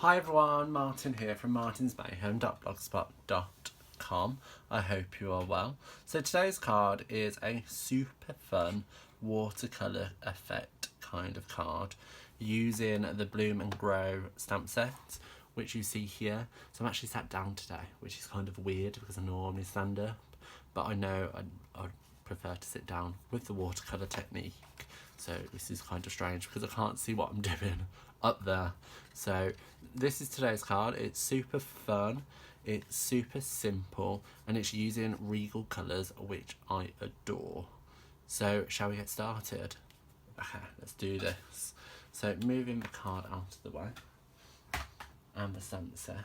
Hi everyone, Martin here from martinsmayhem.blogspot.com. I hope you are well. So today's card is a super fun watercolour effect kind of card using the Bloom and Grow stamp set, which you see here. So I'm actually sat down today, which is kind of weird because I normally stand up, but I know I'd prefer to sit down with the watercolour technique. So this is kind of strange because I can't see what I'm doing up there. So this is today's card. It's super fun, it's super simple, and it's using Regal colours, which I adore. So shall we get started? Okay, let's do this. So moving the card out of the way and the stamp set,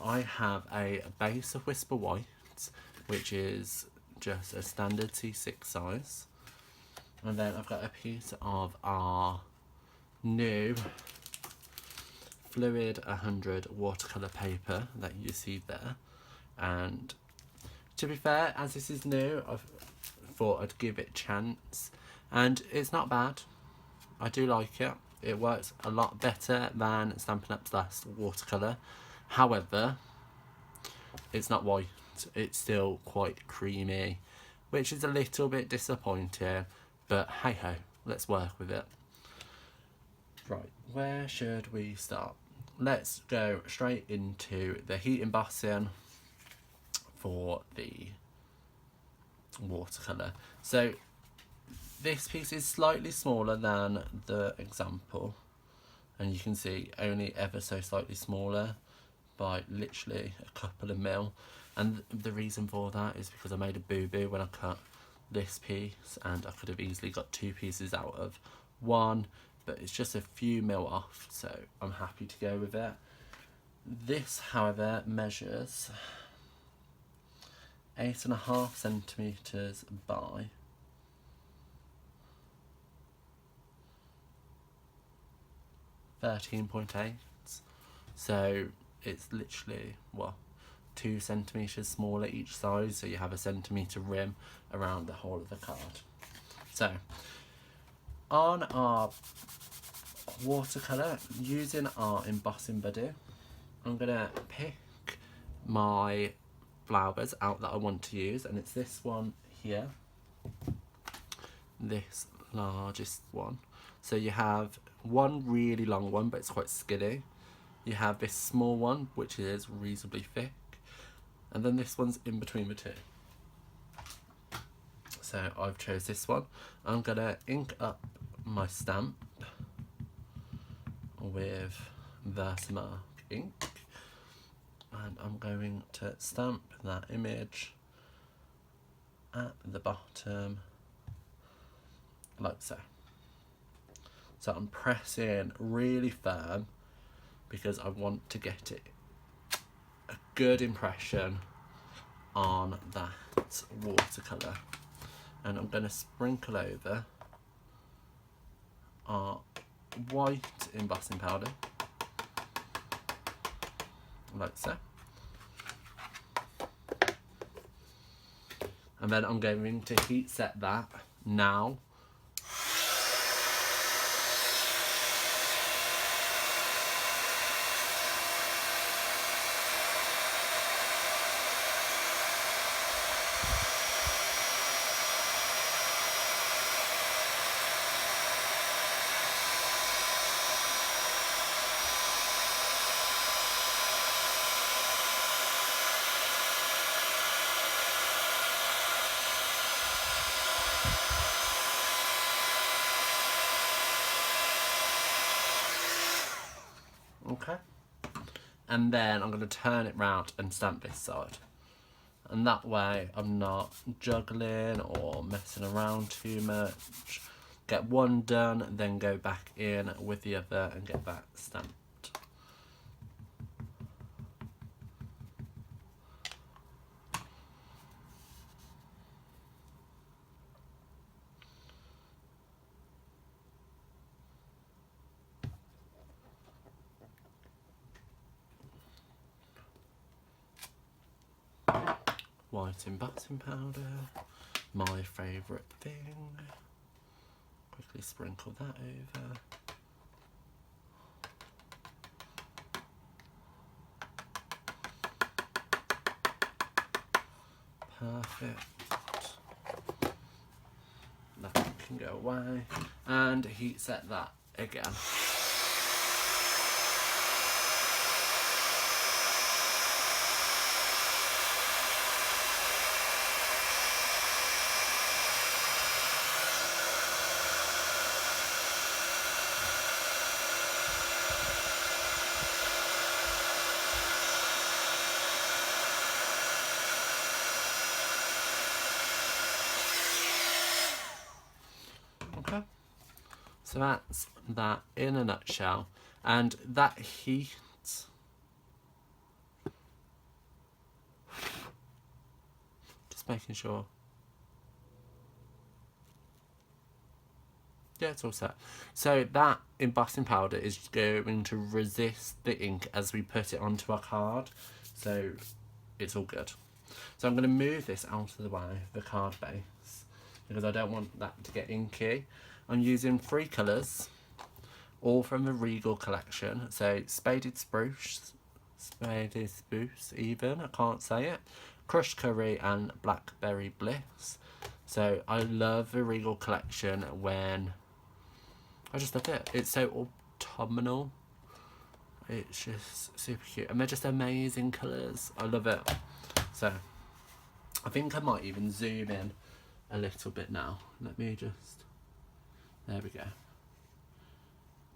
I have a base of Whisper White, which is just a standard C6 size. And then I've got a piece of our new Fluid 100 watercolour paper that you see there. And to be fair, as this is new, I thought I'd give it a chance. And it's not bad. I do like it. It works a lot better than Stampin' Up's last watercolour. However, it's not white. It's still quite creamy, which is a little bit disappointing. But hey ho, let's work with it. Right, where should we start? Let's go straight into the heat embossing for the watercolour. So this piece is slightly smaller than the example, and you can see only ever so slightly smaller by literally a couple of mil. And the reason for that is because I made a boo-boo when I cut this piece, and I could have easily got two pieces out of one, but it's just a few mil off, so I'm happy to go with it. This, however, measures 8.5 centimetres by 13.8, so it's literally, well, 2 centimetres smaller each side, so you have a centimetre rim around the whole of the card. So on our watercolour, using our embossing buddy, I'm going to pick my flowers out that I want to use, and it's this one here, this largest one. So you have one really long one, but it's quite skinny. You have this small one, which is reasonably thick, and then this one's in between the two. So I've chose this one. I'm going to ink up my stamp with Versamark ink, and I'm going to stamp that image at the bottom like so. So I'm pressing really firm because I want to get it a good impression on that watercolour. And I'm going to sprinkle over our white embossing powder, like so. And then I'm going to heat set that now. Okay, and then I'm going to turn it round and stamp this side, and that way I'm not juggling or messing around too much. Get one done, then go back in with the other and get that stamped. White embossing powder, my favourite thing. Quickly sprinkle that over. Perfect. That can go away. And heat set that again. Okay. So that's that in a nutshell. And that heat, just making sure. Yeah, it's all set. So that embossing powder is going to resist the ink as we put it onto our card. So it's all good. So I'm going to move this out of the way, the card base, because I don't want that to get inky. I'm using 3 colours, all from the Regal collection. So Spaded Spruce even, I can't say it, Crushed Curry and Blackberry Bliss. So I love the Regal collection when, I just love it. It's so autumnal. It's just super cute. And they're just amazing colours. I love it. So I think I might even zoom in a little bit now. Let me just, there we go.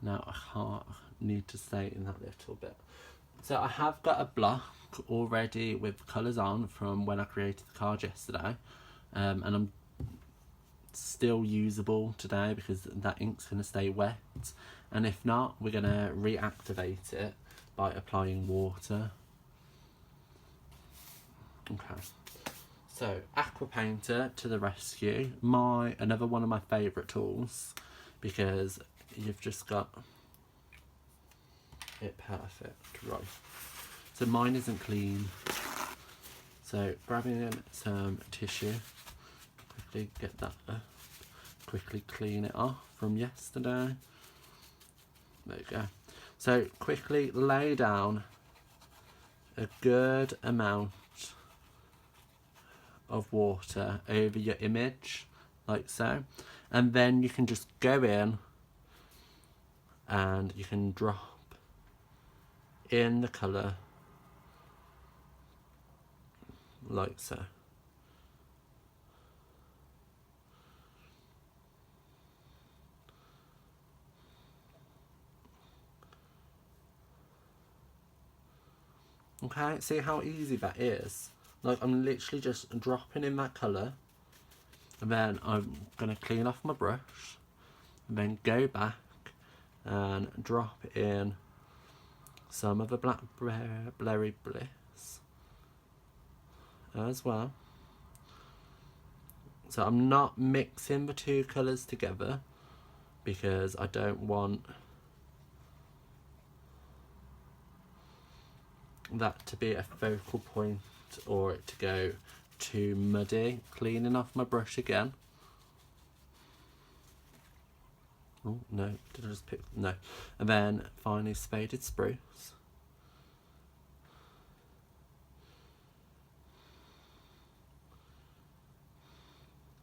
Now I need to stay in that little bit. So I have got a block already with colours on from when I created the card yesterday. And I'm still usable today because that ink's going to stay wet. And if not, we're going to reactivate it by applying water. Okay. So, Aqua Painter to the rescue. Another one of my favourite tools, because you've just got it perfect. Right. So mine isn't clean. So grabbing in some tissue, quickly get that up, quickly clean it off from yesterday. There you go. So quickly lay down a good amount of water over your image, like so, and then you can just go in and you can drop in the colour like so. Okay, see how easy that is? Like, I'm literally just dropping in that colour, and then I'm going to clean off my brush, and then go back and drop in some of the Blackberry Bliss as well. So I'm not mixing the 2 colours together because I don't want that to be a focal point or it to go too muddy. Cleaning off my brush again. Oh no, did I just pick? No. And then finally Spaded Spruce.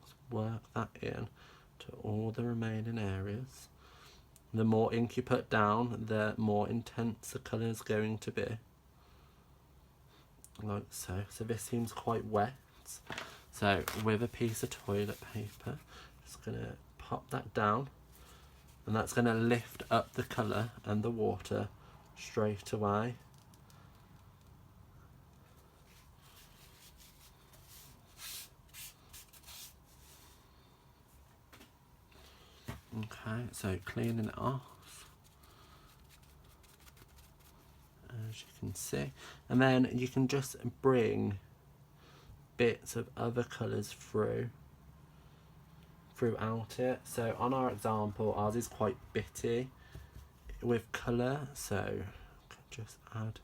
Let's work that in to all the remaining areas. The more ink you put down, the more intense the colour is going to be. Like so. So this seems quite wet. So with a piece of toilet paper, just going to pop that down, and that's going to lift up the colour and the water straight away. Okay, so cleaning it off, as you can see, and then you can just bring bits of other colours throughout it. So on our example, ours is quite bitty with colour, so I can just add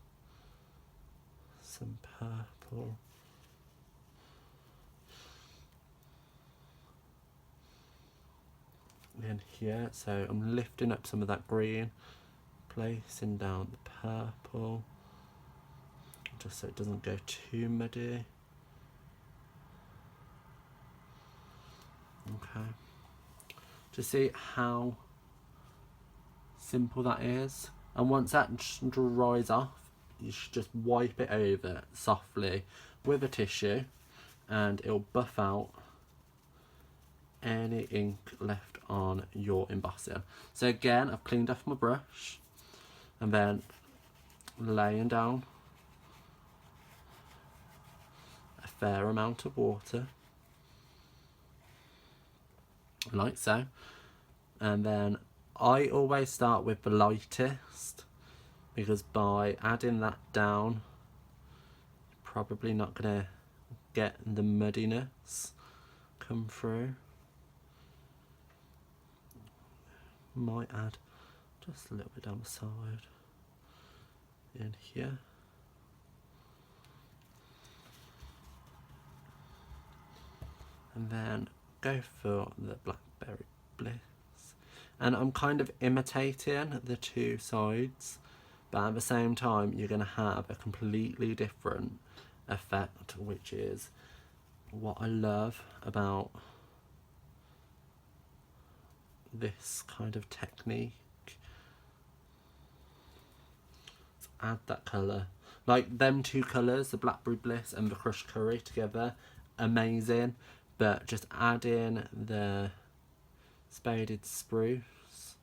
some purple. In here, so I'm lifting up some of that green, placing down the purple, just so it doesn't go too muddy. Okay. To see how simple that is. And once that dries off, you should just wipe it over softly with a tissue and it'll buff out any ink left on your embossing. So again, I've cleaned off my brush and then laying down a fair amount of water, like so. And then I always start with the lightest, because by adding that down, you're probably not going to get the muddiness come through. Might add just a little bit down the side in here. And then go for the Blackberry Bliss. And I'm kind of imitating the two sides, but at the same time you're going to have a completely different effect, which is what I love about this kind of technique. Let's add that colour. Like them two colours, the Blackberry Bliss and the Crushed Curry together, amazing. But just add in the Spaded Spruce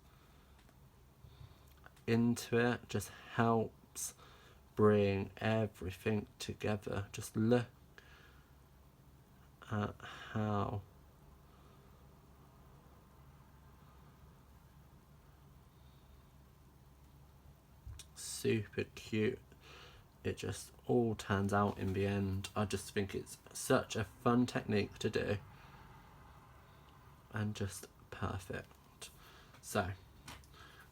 into it just helps bring everything together. Just look at how super cute it just all turns out in the end. I just think it's such a fun technique to do and just perfect. So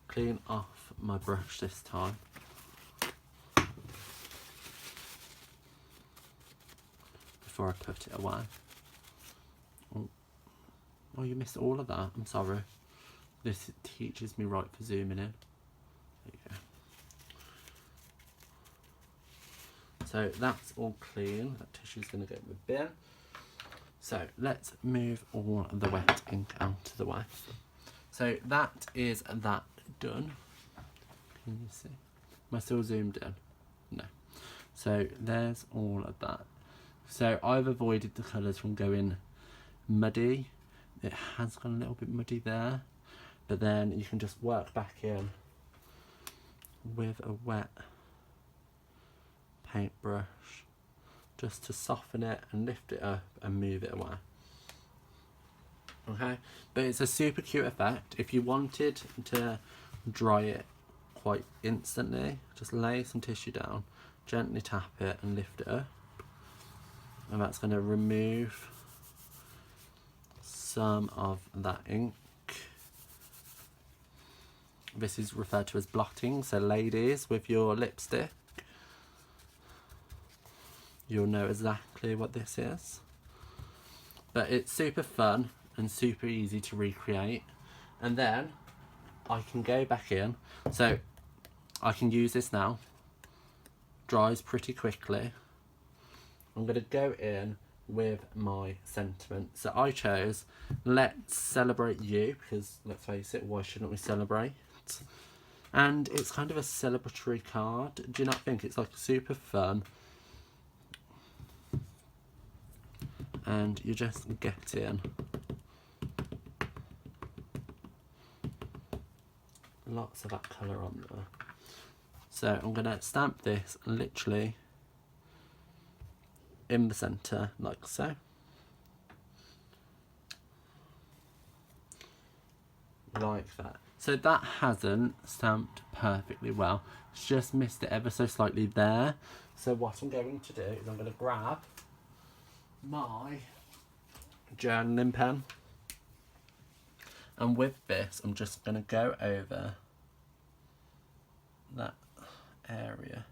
clean off my brush this time. Before I put it away. Oh, you missed all of that. I'm sorry. This teaches me right for zooming in. There you go. So that's all clean. That tissue's going to go in the bin. So let's move all the wet ink out of the way. So that is that done. Can you see? Am I still zoomed in? No. So there's all of that. So I've avoided the colours from going muddy. It has gone a little bit muddy there, but then you can just work back in with a wet paintbrush just to soften it and lift it up and move it away. Okay, but it's a super cute effect. If you wanted to dry it quite instantly, just lay some tissue down, gently tap it and lift it up, and that's going to remove some of that ink. This is referred to as blotting, so ladies, with your lipstick, you'll know exactly what this is. But it's super fun and super easy to recreate. And then I can go back in, so I can use this now. Dries pretty quickly. I'm going to go in with my sentiment. So I chose Let's Celebrate You, because let's face it, why shouldn't we celebrate? And it's kind of a celebratory card. Do you not think it's like super fun? And you just get in lots of that colour on there. So I'm going to stamp this literally in the centre, like so. Like that. So that hasn't stamped perfectly well. It's just missed it ever so slightly there. So what I'm going to do is I'm going to grab my journaling pen, and with this I'm just going to go over that area.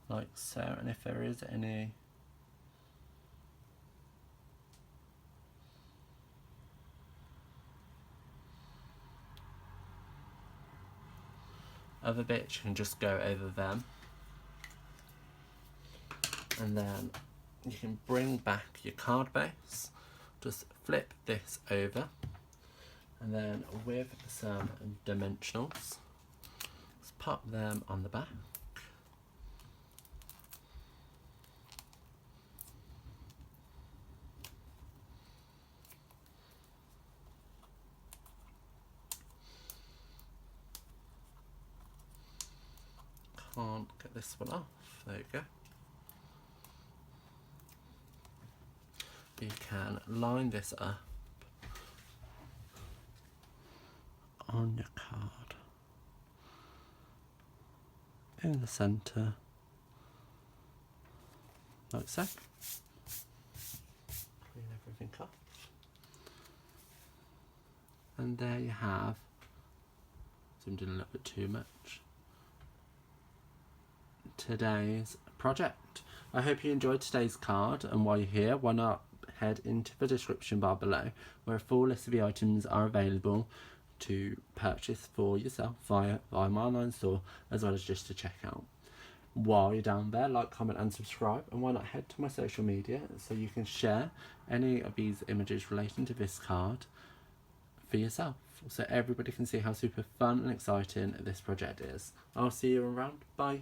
Like so, and if there is any other bits, you can just go over them. And then you can bring back your card base, just flip this over, and then with some dimensionals, just pop them on the back. Can't get this one off, there you go. You can line this up on your card in the centre, like so. Clean everything off. And there you have, zoomed in a little bit too much, today's project. I hope you enjoyed today's card, and while you're here, why not head into the description bar below where a full list of the items are available to purchase for yourself via my online store, as well as just to check out. While you're down there, like, comment and subscribe, and why not head to my social media so you can share any of these images relating to this card for yourself, so everybody can see how super fun and exciting this project is. I'll see you around. Bye.